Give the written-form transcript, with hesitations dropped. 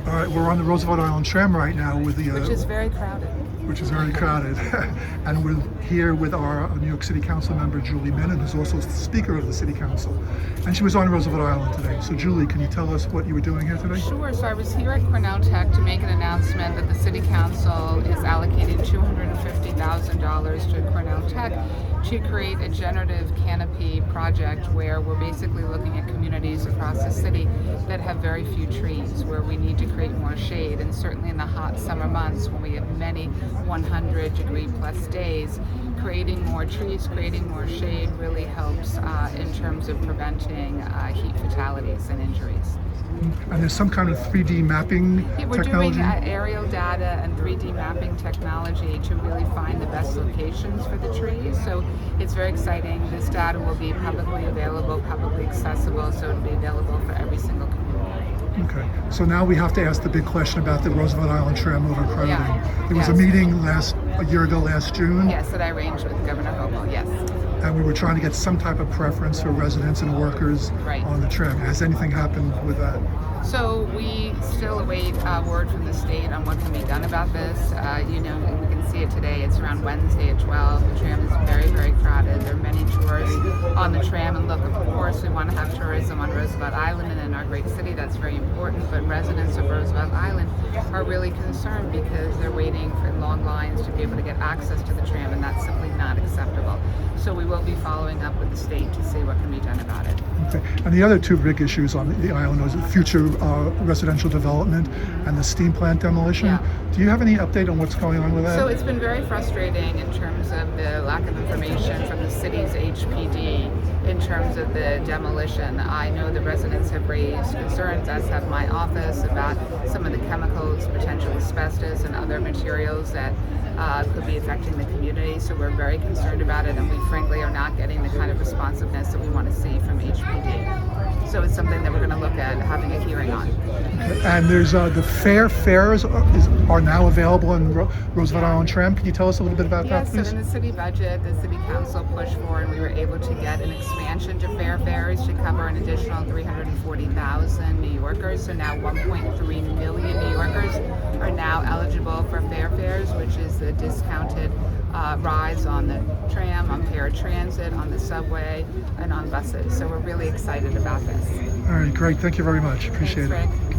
All right, we're on the Roosevelt Island Tram right now with the Which is very crowded. which is very crowded. And we're here with our New York City Council member, Julie Menin, who's also the Speaker of the City Council. And she was on Roosevelt Island today. So Julie, can you tell us what you were doing here today? Sure. So I was here at Cornell Tech to make an announcement that the City Council is allocating $250,000 to Cornell Tech to create a generative canopy project where we're basically looking at communities across the city that have very few trees, where we need to create more shade. And certainly in the hot summer months when we have many 100-degree plus days, creating more trees, creating more shade really helps in terms of preventing heat fatalities and injuries. And there's some kind of 3D mapping Yeah, we're technology? doing aerial data and 3D mapping technology to really find the best locations for the trees. So it's very exciting. This data will be publicly available, publicly accessible, so it'll be available for every single community. Okay, so now we have to ask the big question about the Roosevelt Island Tram overcrowding. Yeah. There was a Yes. meeting a year ago last June, Yes, that I arranged with Governor Hochul, yes. and we were trying to get some type of preference for residents and workers Right. on the tram. Has anything happened with that? So we still await word from the state on what can be done about this. We can see it today. It's around Wednesday at 12. The tram is very, very crowded. There are many tourists on the tram. And look, of course, we want to have tourism on Roosevelt Island and in our great city. That's very important. But residents of Roosevelt Island are really concerned because they're waiting for long lines to be able to get access to the tram, and that's simply not acceptable. So we will be following up with the state to see what can be done about it. Okay. And the other two big issues on the island was future residential development and the steam plant demolition. Yeah. Do you have any update on what's going on with that? So it's been very frustrating in terms of the lack of information from the city's HPD in terms of the demolition. I know the residents have raised concerns, as have my office, about some of the chemicals, potential asbestos and other materials that could be affecting the community. So we're very concerned about it, and we frankly are not getting the kind of responsiveness that we want to see from HPD. So it's something that we're going to look at having a hearing on. And there's the fares are now available in Roosevelt Island Tram. Can you tell us a little bit about that, Yes, please? so in the city budget, the city council pushed for, and we were able to get an expansion to fare fares to cover an additional 340,000 New Yorkers. So now 1.3 million New Yorkers are now eligible for fare fares, which is the discounted rides on the tram, on paratransit, on the subway, and on buses. So we're really excited about this. All right, great. Thank you very much. Appreciate Thanks, it. Rick.